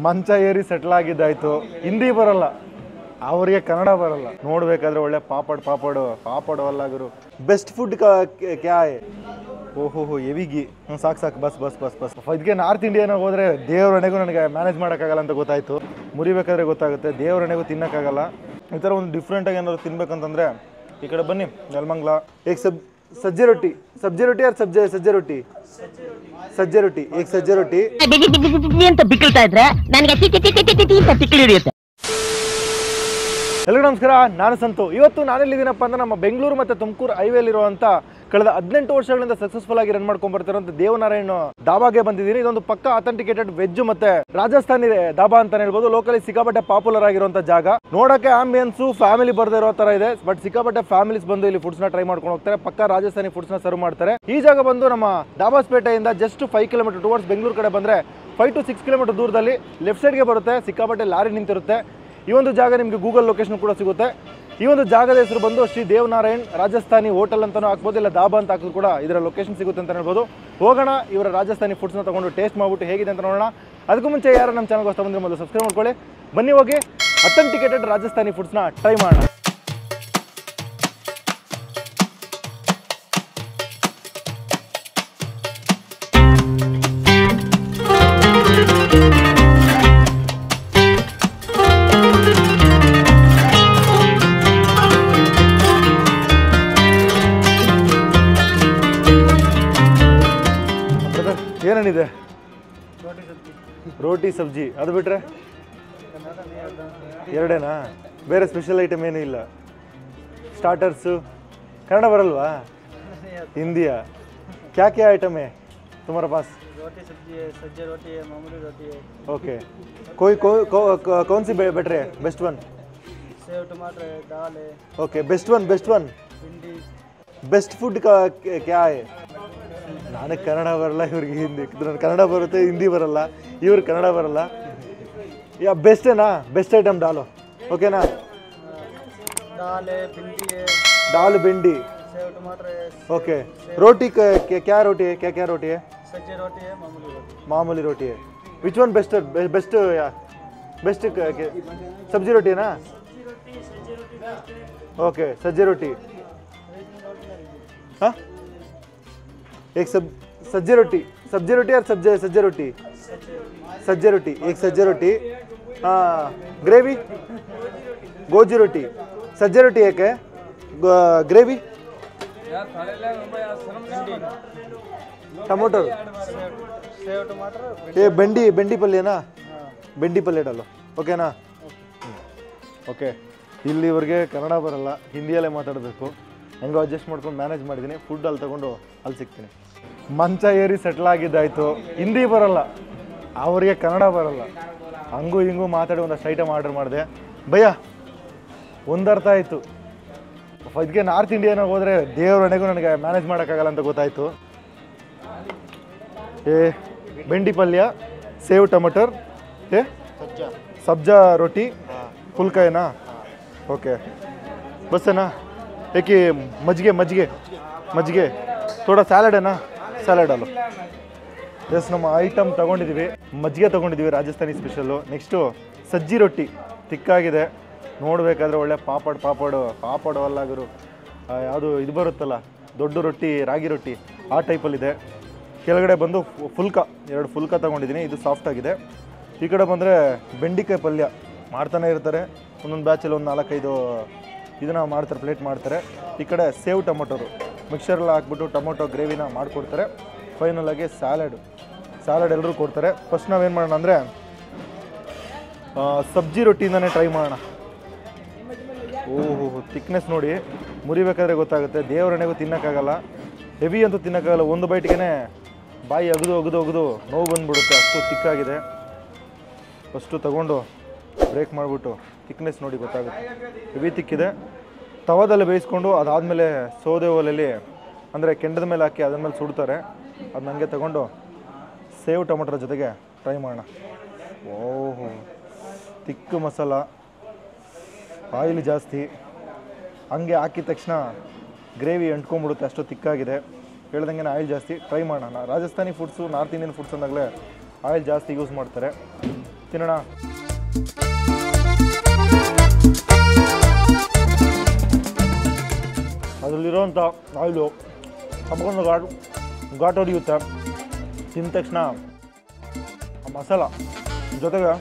ಮಂಚ ಏರಿ ಸೆಟ್ಲ್ ಆಗಿದ್ದಾಯ್ತು. ಹಿಂದಿ ಬರಲ್ಲ, ಅವರಿಗೆ ಕನ್ನಡ ಬರಲ್ಲ. ನೋಡ್ಬೇಕಾದ್ರೆ ಒಳ್ಳೆ ಪಾಪಡ್ ಗುರು. ಬೆಸ್ಟ್ ಫುಡ್ ಕ್ಯಾ ಹೈ? ಓಹೋ ಎವಿಗಿ ಸಾಕು ಬಸ್. ಇದಕ್ಕೆ ನಾರ್ತ್ ಇಂಡಿಯಾನಾಗ ಹೋದ್ರೆ ದೇವರಣೆಗೂ ನನಗೆ ಮ್ಯಾನೇಜ್ ಮಾಡೋಕ್ಕಾಗಲ್ಲ ಅಂತ ಗೊತ್ತಾಯ್ತು. ಮುರಿಬೇಕಾದ್ರೆ ಗೊತ್ತಾಗುತ್ತೆ, ದೇವರಣೆಗೂ ತಿನ್ನೋಕ್ಕಾಗಲ್ಲ. ಈ ಥರ ಒಂದು ಡಿಫ್ರೆಂಟಾಗಿ ಏನಾದ್ರು ತಿನ್ಬೇಕಂತಂದ್ರೆ ಈ ಕಡೆ ಬನ್ನಿ. ನೆಲಮಂಗ್ಲ ಏಕ್ ಸಜ್ಜೆ ರೊಟ್ಟಿ ಯಾರು ಸಜ್ಜೆ ರೊಟ್ಟಿ ಏಕ್ ಸಜ್ಜೆ ರೊಟ್ಟಿ ಅಂತ ಬಿಕ್ಕಳ್ತಾ ಇದ್ರೆ ನನಗೆ ಹಿಡಿಯುತ್ತೆ. ಎಲ್ಲರಿಗೂ ನಮಸ್ಕಾರ, ನಾನು ಸಂತು. ಇವತ್ತು ನಾನೆಲ್ಲಿದ್ದೀನಪ್ಪ ಅಂದ್ರೆ ನಮ್ಮ ಬೆಂಗಳೂರು ಮತ್ತು ತುಮಕೂರು ಹೈವೇಲಿರುವಂಥ ಕಳೆದ 18 ವರ್ಷಗಳಿಂದ ಸಕ್ಸಸ್ಫುಲ್ ಆಗಿ ರನ್ ಮಾಡ್ಕೊಂಡು ಬರ್ತಿರೋಂಥ ದೇವನಾರಾಯಣ ಧಾಬಾಗೆ ಬಂದಿದ್ದೀನಿ. ಇದೊಂದು ಪಕ್ಕ ಅಥೆಂಟಿಕೇಟೆಡ್ ವೆಜ್ ಮತ್ತೆ ರಾಜಸ್ಥಾನಿ ಧಾಬಾ ಅಂತ ಹೇಳ್ಬೋದು. ಲೋಕಲಿ ಸಿಕ್ಕಾಪಟ್ಟೆ ಪಾಪ್ಯುಲರ್ ಆಗಿರುವಂಥ ಜಾಗ. ನೋಡೋಕೆ ಆಂಬಿಯನ್ಸು ಫ್ಯಾಮಿಲಿ ಬರ್ದೇ ಇರೋ ಥರ ಇದೆ. ಬಟ್ ಸಿಕ್ಕಾಪಟ್ಟೆ ಫ್ಯಾಮಿಲೀಸ್ ಬಂದು ಇಲ್ಲಿ ಫುಡ್ಸ್ನ ಟ್ರೈ ಮಾಡ್ಕೊಂಡು ಹೋಗ್ತಾರೆ. ಪಕ್ಕ ರಾಜಸ್ಥಾನಿ ಫುಡ್ಸ್ನ ಸರ್ವ್ ಮಾಡ್ತಾರೆ. ಈ ಜಾಗ ಬಂದು ನಮ್ಮ ದಾಬಾಸ್ಪೇಟೆಯಿಂದ ಜಸ್ಟ್ 5 ಕಿಲೋಮೀಟರ್ ಟುವರ್ಡ್ಸ್ ಬೆಂಗಳೂರು ಕಡೆ ಬಂದರೆ 5 to 6 ಕಿಲೋಮೀಟರ್ ದೂರದಲ್ಲಿ ಲೆಫ್ಟ್ ಸೈಡ್ಗೆ ಬರುತ್ತೆ. ಸಿಕ್ಕಾಪಟ್ಟೆ ಲಾರಿ ನಿಂತಿರುತ್ತೆ. ಈ ಒಂದು ಜಾಗ ನಿಮಗೆ ಗೂಗಲ್ ಲೊಕೇಶನ್ ಕೂಡ ಸಿಗುತ್ತೆ. ಈ ಒಂದು ಜಾಗದ ಹೆಸರು ಬಂದು ಶ್ರೀ ದೇವನಾರಾಯಣ್ ರಾಜಸ್ಥಾನಿ ಹೋಟೆಲ್ ಅಂತಲೂ ಹಾಕ್ಬೋದು, ಇಲ್ಲ ಧಾಬಾ ಅಂತ ಹಾಕಿದ್ರು ಕೂಡ ಇದರ ಲೊಕೇಶನ್ ಸಿಗುತ್ತೆ ಅಂತ ಹೇಳ್ಬೋದು. ಹೋಗೋಣ, ಇವರ ರಾಜಸ್ಥಾನಿ ಫುಡ್ಸ್ನ ತಗೊಂಡು ಟೇಸ್ಟ್ ಮಾಡ್ಬಿಟ್ಟು ಹೇಗಿದೆ ಅಂತ ನೋಡೋಣ. ಅದಕ್ಕೂ ಮುಂಚೆ ಯಾರು ನಮ್ಮ ಚಾನಲ್ಗೆ ಹೊಸ ಬಂದರೆ ಮೊದಲು ಸಬ್ಸ್ಕ್ರೈಬ್ ಮಾಡ್ಕೊಳ್ಳಿ. ಬನ್ನಿ ಹೋಗಿ ಅಥೆಂಟಿಕೇಟೆಡ್ ರಾಜಸ್ಥಾನಿ ಫುಡ್ಸ್ನ ಟ್ರೈ ಮಾಡೋಣ. ಏನೇನಿದೆ? ರೋಟಿ ಸಬ್ಜಿ, ಅದು ಬಿಟ್ರೆ ಎರಡೇನಾ? ಬೇರೆ ಸ್ಪೆಷಲ್ ಐಟಮ್ ಏನೂ ಇಲ್ಲ? ಸ್ಟಾರ್ಟರ್ಸು ಕನ್ನಡ ಬರಲ್ವಾ? ಹಿಂದಿಯಾ? क्या क्या आइटम है तुम्हारे पास? रोटी सब्जी है, सज्जे रोटी है, मामूली रोटी है. ओके, कौन सी बेटर है? Best one? सेव टमाटर है, दाल है. ओके, बेस्ट वन भिंडी. बेस्ट फूड का क्या है? ನನಗೆ ಕನ್ನಡ ಬರಲ್ಲ, ಇವ್ರಿಗೆ ಹಿಂದಿ. ಕನ್ನಡ ಬರುತ್ತೆ, ಹಿಂದಿ ಬರಲ್ಲ. ಇವ್ರಿಗೆ ಕನ್ನಡ ಬರಲ್ಲ. ಯಾ ಬೆಸ್ಟ್ है ना? बेस्ट आइटम डालो, ओके ना? दाल है, भिंडी है, दाल भिंडी, सेव टमाटर है. ओके. रोटी क्या रोटी है? क्या रोटी है? सज्जे रोटी है, मामूली रोटी है. विच वन बेस्ट सब्जी रोटी है ना? ओके, सज्जे रोटी. हाँ, एक सब्जी रोटी और सज्जे रोटी एक सज्जे रोटी. हाँ, ग्रेवी गोजी रोटी. सज्जे रोटी एक है, ग्रेवी टमाटर, सेव टमाटर. ये ಬೆಂಡಿ ಪಲ್ಯ ನಾ? ಬೆಂಡಿ ಪಲ್ಯ ಡಾಲು, ಓಕೆನಾ? ಓಕೆ. ಇಲ್ಲಿವರೆಗೆ ಕನ್ನಡ ಬರಲ್ಲ, ಹಿಂದಿಯಲ್ಲೇ ಮಾತಾಡಬೇಕು. ಹೆಂಗೋ ಅಡ್ಜಸ್ಟ್ ಮಾಡ್ಕೊಂಡು ಮ್ಯಾನೇಜ್ ಮಾಡಿದ್ದೀನಿ. ಫುಡ್ ಅಲ್ಲಿ ತಗೊಂಡು ಅಲ್ಲಿ ಸಿಗ್ತೀನಿ. ಮಂಚ ಏರಿ ಸೆಟ್ಲ್ ಆಗಿದ್ದಾಯಿತು. ಹಿಂದಿ ಬರಲ್ಲ, ಅವರಿಗೆ ಕನ್ನಡ ಬರಲ್ಲ. ಹಂಗೂ ಹಿಂಗೂ ಮಾತಾಡಿ ಒಂದಷ್ಟು ಐಟಮ್ ಆರ್ಡರ್ ಮಾಡಿದೆ. ಭಯ್ಯ ಒಂದರ್ಥ ಆಯಿತು. ಇದಕ್ಕೆ ನಾರ್ತ್ ಇಂಡಿಯಾನಾಗ ಹೋದರೆ ದೇವರಣೆಗೂ ನನಗೆ ಮ್ಯಾನೇಜ್ ಮಾಡೋಕ್ಕಾಗಲ್ಲ ಅಂತ ಗೊತ್ತಾಯಿತು. ಬೆಂಡಿ ಪಲ್ಯ, ಸೇವ್ ಟಮಟರ್, सब्जा रोटी, फुल्का है ना? ओके, बस है ना? एक ही मज्जिगे थोड़ा सैलड है ना? सैलड डालो. ಎಸ್, ನಮ್ಮ ಐಟಮ್ ತೊಗೊಂಡಿದ್ದೀವಿ. ಮಜ್ಜಿಗೆ ತೊಗೊಂಡಿದ್ದೀವಿ, ರಾಜಸ್ಥಾನಿ ಸ್ಪೆಷಲ್ಲು. ನೆಕ್ಸ್ಟು ಸಜ್ಜಿ ರೊಟ್ಟಿ ತಿಕ್ಕಾಗಿದೆ. ನೋಡಬೇಕಾದ್ರೆ ಒಳ್ಳೆ ಪಾಪಡ್ ಗುರು. ಯಾವುದು ಇದು ಬರುತ್ತಲ್ಲ ದೊಡ್ಡ ರೊಟ್ಟಿ, ರಾಗಿ ರೊಟ್ಟಿ, ಆ ಟೈಪಲ್ಲಿದೆ. ಕೆಳಗಡೆ ಬಂದು ಫುಲ್ಕಾ, 2 ಫುಲ್ಕಾ ತೊಗೊಂಡಿದ್ದೀನಿ. ಇದು ಸಾಫ್ಟಾಗಿದೆ. ಈ ಕಡೆ ಬಂದರೆ ಬೆಂಡಿಕಾಯಿ ಪಲ್ಯ ಮಾಡ್ತಾನೆ ಇರ್ತಾರೆ. ಒಂದೊಂದು ಬ್ಯಾಚಲ್ಲಿ ಒಂದು 4-5 ಇದನ್ನು ಮಾಡ್ತಾರೆ, ಪ್ಲೇಟ್ ಮಾಡ್ತಾರೆ. ಈ ಕಡೆ ಸೇವ್ ಟೊಮೊಟೊರು ಮಿಕ್ಸರಲ್ಲಿ ಹಾಕ್ಬಿಟ್ಟು ಟೊಮೊಟೊ ಗ್ರೇವಿನ ಮಾಡಿಕೊಡ್ತಾರೆ. ಫೈನಲಾಗಿ ಸ್ಯಾಲಡ್ ಎಲ್ಲರೂ ಕೊಡ್ತಾರೆ. ಫಸ್ಟ್ ನಾವೇನು ಮಾಡೋಣ ಅಂದರೆ ಸಬ್ಜಿ ರೊಟ್ಟಿಯಿಂದನೇ ಟ್ರೈ ಮಾಡೋಣ. ಓಹೋ, ಥಿಕ್ನೆಸ್ ನೋಡಿ, ಮುರಿಬೇಕಾದ್ರೆ ಗೊತ್ತಾಗುತ್ತೆ. ದೇವರಣೆಗೂ ತಿನ್ನೋಕ್ಕಾಗಲ್ಲ, ಹೆವಿ ಅಂತೂ ತಿನ್ನೋಕ್ಕಾಗಲ್ಲ. ಒಂದು ಬೈಟ್ಗೆ ಬಾಯಿ ಅಗದು ನೋವು ಬಂದುಬಿಡುತ್ತೆ, ಅಷ್ಟು ತಿಕ್ಕಾಗಿದೆ. ಫಸ್ಟು ತಗೊಂಡು ಬ್ರೇಕ್ ಮಾಡಿಬಿಟ್ಟು ಥಿಕ್ನೆಸ್ ನೋಡಿ ಗೊತ್ತಾಗುತ್ತೆ. ಹೆವಿ ತಿಕ್ಕಿದೆ. ತವಾದಲ್ಲಿ ಬೇಯಿಸ್ಕೊಂಡು ಅದಾದಮೇಲೆ ಸೌದೆ ಒಲೆಯಲ್ಲಿ ಅಂದರೆ ಕೆಂಡದ ಮೇಲೆ ಹಾಕಿ ಅದ್ರ ಮೇಲೆ ಸುಡ್ತಾರೆ. ಅದು ನನಗೆ ತಗೊಂಡು ಸೇವ್ ಟೊಮೊಟೊ ಜೊತೆಗೆ ಟ್ರೈ ಮಾಡೋಣ. ಓಹೋ, ತಿಕ್ಕು ಮಸಾಲ, ಆಯಿಲ್ ಜಾಸ್ತಿ. ಹಂಗೆ ಹಾಕಿದ ತಕ್ಷಣ ಗ್ರೇವಿ ಅಂಟ್ಕೊಂಡ್ಬಿಡುತ್ತೆ, ಅಷ್ಟು ತಿಕ್ಕಾಗಿದೆ. ಹೇಳ್ದಂಗೆ ಆಯಿಲ್ ಜಾಸ್ತಿ. ಟ್ರೈ ಮಾಡೋಣ. Rajasthani foods, north Indian foods ಅಂದಾಗಲೇ ಆಯಿಲ್ ಜಾಸ್ತಿ ಯೂಸ್ ಮಾಡ್ತಾರೆ. ತಿನ್ನೋಣ. ಅದರಲ್ಲಿರೋಂಥ ಆಯಿಲು ತಗೊಂಡು ಘಾಟ್ ಹೊಡಿಯುತ್ತೆ. ತಿಂದ ತಕ್ಷಣ ಆ ಮಸಾಲ ಜೊತೆಗೆ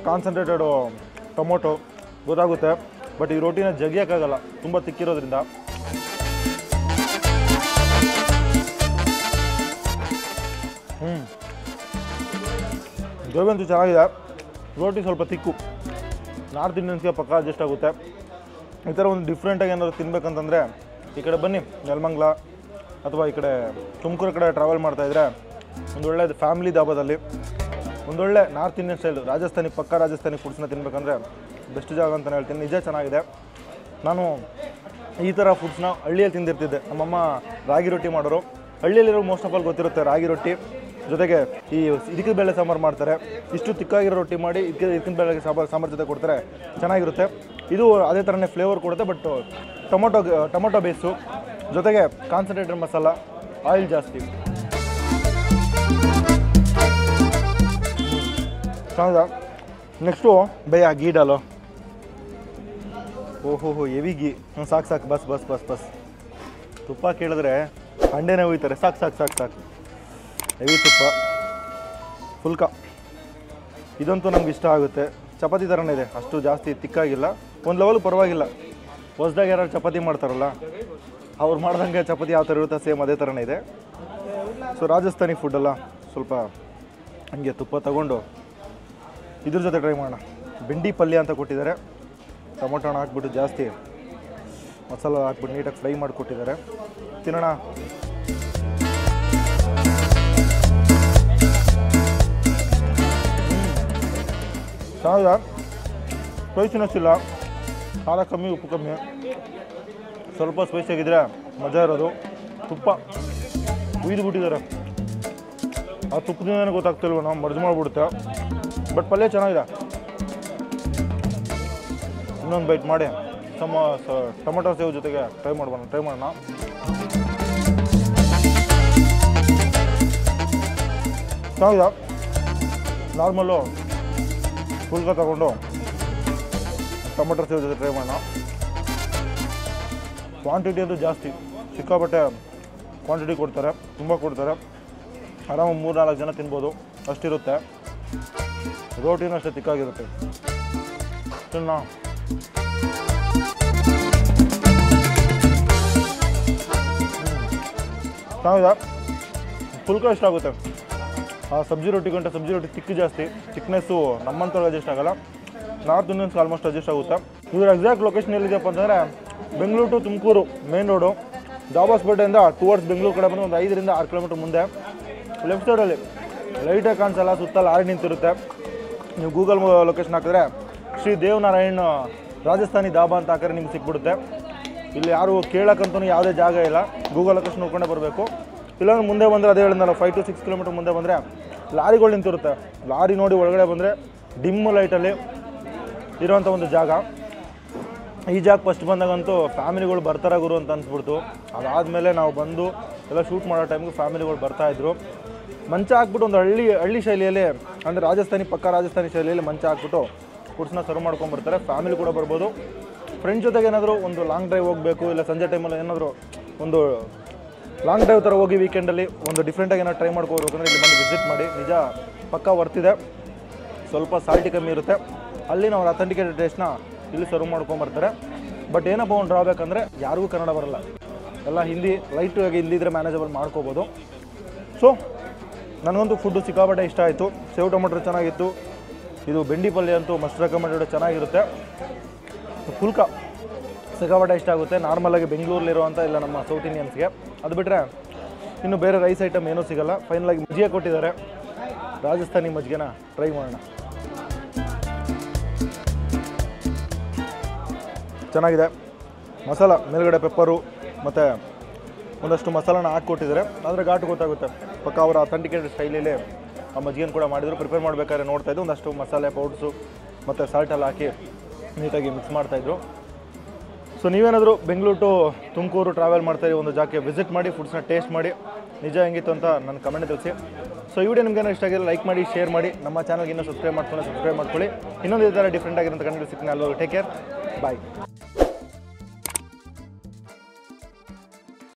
ಕಾನ್ಸಂಟ್ರೇಟೆಡು ಟೊಮೊಟೊ ಗೊತ್ತಾಗುತ್ತೆ. ಬಟ್ ಈ ರೋಟಿನ ಜಗಿಯೋಕ್ಕಾಗಲ್ಲ, ತುಂಬ ತಿಕ್ಕಿರೋದ್ರಿಂದ. ಗ್ರೇವಿ ಅಂತೂ ಚೆನ್ನಾಗಿದೆ. ರೋಟಿ ಸ್ವಲ್ಪ ತಿಕ್ಕು, ನಾರ್ತ್ ಇಂಡಿಯನ್ಸ್ಗೆ ಪಕ್ಕ ಅಡ್ಜಸ್ಟ್ ಆಗುತ್ತೆ. ಈ ಥರ ಒಂದು ಡಿಫ್ರೆಂಟಾಗಿ ಏನಾದ್ರು ತಿನ್ಬೇಕಂತಂದರೆ ಈ ಕಡೆ ಬನ್ನಿ, ನೆಲಮಂಗಲ ಅಥವಾ ಈ ಕಡೆ ತುಮಕೂರು ಕಡೆ ಟ್ರಾವೆಲ್ ಮಾಡ್ತಾಯಿದ್ರೆ ಒಂದೊಳ್ಳೆ ಫ್ಯಾಮಿಲಿ ಧಾಬಾದಲ್ಲಿ ಒಂದೊಳ್ಳೆ ನಾರ್ತ್ ಇಂಡಿಯನ್ ಸ್ಟೈಲ್ ಪಕ್ಕ ರಾಜಸ್ಥಾನಿ ಫುಡ್ಸ್ನ ತಿನ್ಬೇಕಂದ್ರೆ ಬೆಸ್ಟ್ ಜಾಗ ಅಂತಲೇ ಹೇಳ್ತೀನಿ. ನಿಜ ಚೆನ್ನಾಗಿದೆ. ನಾನು ಈ ಥರ ಫುಡ್ಸ್ನ ಹಳ್ಳಿಯಲ್ಲಿ ತಿಂದಿರ್ತಿದ್ದೆ. ನಮ್ಮಮ್ಮ ರಾಗಿ ರೊಟ್ಟಿ ಮಾಡೋರು. ಹಳ್ಳಿಯಲ್ಲಿರೋ ಮೋಸ್ಟ್ ಆಫ್ ಆಲ್ ಗೊತ್ತಿರುತ್ತೆ ರಾಗಿ ರೊಟ್ಟಿ ಜೊತೆಗೆ ಈ ಇದಕ್ಕೆ ಬೇಳೆ ಸಾಂಬಾರು ಮಾಡ್ತಾರೆ. ಇಷ್ಟು ತಿಕ್ಕಾಗಿರೋ ರೊಟ್ಟಿ ಮಾಡಿ ಇದಕ್ಕಿನ ಬೇಳೆ ಸಾಂಬಾರು ಜೊತೆ ಕೊಡ್ತಾರೆ, ಚೆನ್ನಾಗಿರುತ್ತೆ. ಇದು ಅದೇ ಥರನೇ ಫ್ಲೇವರ್ ಕೊಡುತ್ತೆ. ಬಟ್ ಟೊಮೊಟೊ ಬೇಸು ಜೊತೆಗೆ ಕಾನ್ಸಂಟ್ರೇಟೆಡ್ ಮಸಾಲ, ಆಯಿಲ್ ಜಾಸ್ತಿ. ಚೆನ್ನಾಗಿದೆ. ನೆಕ್ಸ್ಟು ಭಯ್ಯ ಗೀ ಡಾಲು. ಓಹೋ ಹೆವಿ ಗೀ. ಸಾಕು ಬಸ್ ತುಪ್ಪ ಕೇಳಿದ್ರೆ ಹಂಡೆನೇ ಹೋಯ್ತಾರೆ. ಸಾಕು ಹೆವಿ ತುಪ್ಪ ಫುಲ್ಕ. ಇದಂತೂ ನಮ್ಗೆ ಇಷ್ಟ ಆಗುತ್ತೆ. ಚಪಾತಿ ಥರನೇ ಇದೆ, ಅಷ್ಟು ಜಾಸ್ತಿ ತಿಕ್ಕಾಗಿಲ್ಲ. ಒಂದು ಲೆವೆಲ್ ಪರವಾಗಿಲ್ಲ. ಹೊಸ್ದಾಗಿ ಯಾರು ಚಪಾತಿ ಮಾಡ್ತಾರಲ್ಲ ಅವ್ರು ಮಾಡ್ದಂಗೆ ಚಪಾತಿ ಯಾವ ಥರ ಇರುತ್ತೆ ಸೇಮ್ ಅದೇ ಥರನೇ ಇದೆ. ಸೊ ರಾಜಸ್ಥಾನಿ ಫುಡ್ಡಲ್ಲ ಸ್ವಲ್ಪ ಹಂಗೆ ತುಪ್ಪ ತಗೊಂಡು ಇದ್ರ ಜೊತೆ ಟ್ರೈ ಮಾಡೋಣ. ಬೆಂಡಿ ಪಲ್ಯ ಅಂತ ಕೊಟ್ಟಿದ್ದಾರೆ. ಟೊಮೊಟೊ ಹಣ್ಣು ಹಾಕ್ಬಿಟ್ಟು ಜಾಸ್ತಿ ಮಸಾಲ ಹಾಕ್ಬಿಟ್ಟು ನೀಟಾಗಿ ಫ್ರೈ ಮಾಡಿಕೊಟ್ಟಿದ್ದಾರೆ. ತಿನ್ನೋಣ. ಚೆನ್ನಾಗಿದೆ. ಸ್ಪೈಸಿನೆಸ್ ಇಲ್ಲ, ಖಾರ ಕಮ್ಮಿ, ಉಪ್ಪು ಕಮ್ಮಿ. ಸ್ವಲ್ಪ ಸ್ಪೈಸಿಯಾಗಿದ್ದರೆ ಮಜಾ ಇರೋದು. ತುಪ್ಪ ಉಯ್ದುಬಿಟ್ಟಿದ್ದಾರೆ. ಆ ತುಪ್ಪದಿಂದನೇ ಗೊತ್ತಾಗ್ತಿಲ್ವ, ನಾವು ಮರ್ಜ್ ಮಾಡಿಬಿಡುತ್ತೆ. ಬಟ್ ಪಲ್ಯ ಚೆನ್ನಾಗಿದೆ. ಇನ್ನೊಂದು ಬೈಟ್ ಮಾಡಿ ಟೊಮೊಟೊ ಸೇವ್ ಜೊತೆಗೆ ಟ್ರೈ ಮಾಡೋಣ. ಚೆನ್ನಾಗಿದೆ. ನಾರ್ಮಲ್ಲು ಫುಲ್ಕ ತಗೊಂಡು ಟೊಮೊಟೊ ಸೇವ್ ಜೊತೆ ಟ್ರೈ ಮಾಡೋಣ. ಕ್ವಾಂಟಿಟಿ ಅಂತೂ ಜಾಸ್ತಿ, ಸಿಕ್ಕಾಪಟ್ಟೆ ಕ್ವಾಂಟಿಟಿ ಕೊಡ್ತಾರೆ, ತುಂಬ ಕೊಡ್ತಾರೆ. ಆರಾಮಾಗಿ 3-4 ಜನ ತಿನ್ಬೋದು, ಅಷ್ಟಿರುತ್ತೆ. ರೋಟಿನೂ ಅಷ್ಟೇ ತಿಕ್ಕಾಗಿರುತ್ತೆ. ತಿನ್ನೋಣ. ಚೆನ್ನಾಗಿದೆ. ಫುಲ್ಕ ಇಷ್ಟ ಆಗುತ್ತೆ. ಆ ಸಬ್ಜಿ ರೊಟ್ಟಿ ತಿಕ್ಕು ಜಾಸ್ತಿ. ತಿಕ್ನೆಸ್ಸು ನಮ್ಮಂಥವ್ರಿಗೆ ಅಡ್ಜಸ್ಟ್ ಆಗೋಲ್ಲ. ನಾರ್ತ್ ಇಂಡಿಯನ್ಸ್ಗೆ ಆಲ್ಮೋಸ್ಟ್ ಅಡ್ಜಸ್ಟ್ ಆಗುತ್ತೆ. ಇದರ ಎಕ್ಸಾಕ್ಟ್ ಲೊಕೇಶನ್ ಎಲ್ಲಿದೆಯಪ್ಪ ಅಂತಂದರೆ Bengaluru to Tumakuru main road. ಜಾಬಾಸ್ಪೇಟೆಯಿಂದ ಟುವರ್ಡ್ಸ್ ಬೆಂಗಳೂರು ಕಡೆ ಬಂದು ಒಂದು 5-6 ಕಿಲೋಮೀಟ್ರ್ ಮುಂದೆ ಲೆಫ್ಟ್ ಸೈಡಲ್ಲಿ ಲೈಟಾಗಿ ಕಾಣಿಸಲ್ಲ, ಸುತ್ತ ಲಾರಿ ನಿಂತಿರುತ್ತೆ. ನೀವು ಗೂಗಲ್ ಲೊಕೇಶನ್ ಹಾಕಿದ್ರೆ ಶ್ರೀ ದೇವನಾರಾಯಣ್ ರಾಜಸ್ಥಾನಿ ಧಾಬಾ ಅಂತ ಹಾಕಿದ್ರೆ ನಿಮ್ಗೆ ಸಿಕ್ಬಿಡುತ್ತೆ. ಇಲ್ಲಿ ಯಾರು ಕೇಳೋಕ್ಕಂತೂ ಯಾವುದೇ ಜಾಗ ಇಲ್ಲ, ಗೂಗಲ್ ಲೊಕೇಶನ್ ನೋಡ್ಕೊಂಡೇ ಬರಬೇಕು. ಇಲ್ಲಾಂದ್ರೆ ಮುಂದೆ ಬಂದರೆ ಅದೇ ಹೇಳಿದ್ನಲ್ಲ 5 to 6 ಕಿಲೋಮೀಟ್ರ್ ಮುಂದೆ ಬಂದರೆ ಲಾರಿಗಳು ನಿಂತಿರುತ್ತೆ. ಲಾರಿ ನೋಡಿ ಒಳಗಡೆ ಬಂದರೆ ಡಿಮ್ ಲೈಟಲ್ಲಿ ಇರೋವಂಥ ಒಂದು ಜಾಗ. ಈ ಜಾಗ ಫಸ್ಟ್ ಬಂದಾಗಂತೂ ಫ್ಯಾಮಿಲಿಗಳು ಬರ್ತಾರೆ ಗುರು ಅಂತ ಅನಿಸ್ಬಿಡ್ತು. ಅದಾದಮೇಲೆ ನಾವು ಬಂದು ಎಲ್ಲ ಶೂಟ್ ಮಾಡೋ ಟೈಮ್ಗೆ ಫ್ಯಾಮಿಲಿಗಳು ಬರ್ತಾಯಿದ್ರು. ಮಂಚ ಹಾಕ್ಬಿಟ್ಟು ಒಂದು ಹಳ್ಳಿ ಶೈಲಿಯಲ್ಲಿ, ಅಂದರೆ ಪಕ್ಕ ರಾಜಸ್ಥಾನಿ ಶೈಲಿಯಲ್ಲಿ ಮಂಚ ಹಾಕ್ಬಿಟ್ಟು ಫುಡ್ಸ್ನ ಸರ್ವ್ ಮಾಡ್ಕೊಂಬರ್ತಾರೆ. ಫ್ಯಾಮಿಲಿ ಕೂಡ ಬರ್ಬೋದು. ಫ್ರೆಂಡ್ಸ್ ಜೊತೆಗೆ ಏನಾದರೂ ಒಂದು ಲಾಂಗ್ ಡ್ರೈವ್ ಹೋಗಬೇಕು, ಇಲ್ಲ ಸಂಜೆ ಟೈಮಲ್ಲಿ ಏನಾದರೂ ಒಂದು ಲಾಂಗ್ ಡ್ರೈವ್ ಥರ ಹೋಗಿ ವೀಕೆಂಡಲ್ಲಿ ಒಂದು ಡಿಫ್ರೆಂಟಾಗಿ ಏನಾದ್ರು ಟ್ರೈ ಮಾಡ್ಕೋಬೇಕು ಅಂದರೆ ಇಲ್ಲಿ ಬಂದು ವಿಸಿಟ್ ಮಾಡಿ. ನಿಜ ಪಕ್ಕ ವರ್ತಿದೆ. ಸ್ವಲ್ಪ ಸಾಲ್ಟಿ ಕಮ್ಮಿ ಇರುತ್ತೆ. ಅಲ್ಲಿ ನಾವು ಅಥೆಂಟಿಕೇಟೆಡ್ ಟೇಸ್ಟ್ನ ಇಲ್ಲಿ ಸರ್ವ್ ಮಾಡ್ಕೊಂಬರ್ತಾರೆ. ಬಟ್ ಏನಪ್ಪ ಒಂದು ಡ್ರಾಬ್ಯಾಕ್ ಅಂದರೆ ಯಾರಿಗೂ ಕನ್ನಡ ಬರೋಲ್ಲ, ಎಲ್ಲ ಹಿಂದಿ, ಲೈಟಾಗಿ ಹಿಂದಿ ಇದ್ದರೆ ಮ್ಯಾನೇಜಬಲ್ ಮಾಡ್ಕೋಬೋದು. ಸೊ ನನಗಂತೂ ಫುಡ್ಡು ಸಿಕ್ಕಾಪಟ್ಟೆ ಇಷ್ಟ ಆಯಿತು. ಸೇವ್ ಟೊಮೊಟೊ ಚೆನ್ನಾಗಿತ್ತು. ಇದು ಬೆಂಡಿ ಪಲ್ಯ ಅಂತೂ ಮಸ್ಟ್ ರೆಕಮೆಂಡೆಡ್, ಚೆನ್ನಾಗಿರುತ್ತೆ. ಫುಲ್ಕ ಸಿಕ್ಕಾಪಟ್ಟೆ ಇಷ್ಟ ಆಗುತ್ತೆ. ನಾರ್ಮಲಾಗಿ ಬೆಂಗಳೂರಲ್ಲಿರುವಂಥ ಇಲ್ಲ ನಮ್ಮ ಸೌತ್ ಇಂಡಿಯನ್ಸ್ಗೆ. ಅದು ಬಿಟ್ಟರೆ ಇನ್ನು ಬೇರೆ ರೈಸ್ ಐಟಮ್ ಏನೂ ಸಿಗೋಲ್ಲ. ಫೈನಲಾಗಿ ಮಜ್ಜಿಗೆ ಕೊಟ್ಟಿದ್ದಾರೆ. ರಾಜಸ್ಥಾನಿ ಮಜ್ಜಿಗೆನ ಟ್ರೈ ಮಾಡೋಣ. ಚೆನ್ನಾಗಿದೆ. ಮಸಾಲ ಮೇಲ್ಗಡೆ ಪೆಪ್ಪರು ಮತ್ತು ಒಂದಷ್ಟು ಮಸಾಲಾನ ಹಾಕ್ಕೊಟ್ಟಿದ್ದಾರೆ. ಆದರೆ ಘಾಟು ಗೊತ್ತಾಗುತ್ತೆ. ಪಕ್ಕ ಅವರ ಅಥೆಂಟಿಕೇಟೆಡ್ ಸ್ಟೈಲಲ್ಲಿ ಆ ಮಜ್ಜಿಗೆನ ಕೂಡ ಮಾಡಿದರು. ಪ್ರಿಪೇರ್ ಮಾಡಬೇಕಾದ್ರೆ ನೋಡ್ತಾಯಿದ್ದು ಒಂದಷ್ಟು ಮಸಾಲೆ ಪೌಡ್ರ್ಸು ಮತ್ತು ಸಾಲ್ಟೆಲ್ಲ ಹಾಕಿ ನೀಟಾಗಿ ಮಿಕ್ಸ್ ಮಾಡ್ತಾಯಿದ್ರು. ಸೊ ನೀವೇನಾದರೂ ಬೆಂಗಳೂರು ಟು ತುಮಕೂರು ಟ್ರಾವೆಲ್ ಮಾಡ್ತಾಯಿರಿ, ಒಂದು ಜಾಗಕ್ಕೆ ವಿಸಿಟ್ ಮಾಡಿ, ಫುಡ್ಸ್ನ ಟೇಸ್ಟ್ ಮಾಡಿ. ನಿಜ ಹೆಂಗಿತ್ತು ಅಂತ ನನ್ನ ಕಮೆಂಟ್ ತಿಳಿಸಿ. ಸೊ ಈ ವಿಡಿಯೋ ನಿಮ್ಗೆ ಇಷ್ಟ ಆಗಿಲ್ಲ ಲೈಕ್ ಮಾಡಿ ಶೇರ್ ಮಾಡಿ ನಮ್ಮ ಚಾನಲ್ಗೆ ಇನ್ನೂ ಸಬ್ಸ್ಕ್ರೈಬ್ ಮಾಡ್ಕೊಳ್ಳಿ ಇನ್ನೊಂದು ಈ ಥರ ಡಿಫ್ರೆಂಟ್ ಆಗಿರೋಂಥ ಕಂಟೆಂಟ್ ಸಿಗ್ತೀನಿ. ಅಲ್ಲೂ ಟೇಕ್ ಕೇರ್, ಬಾಯ್.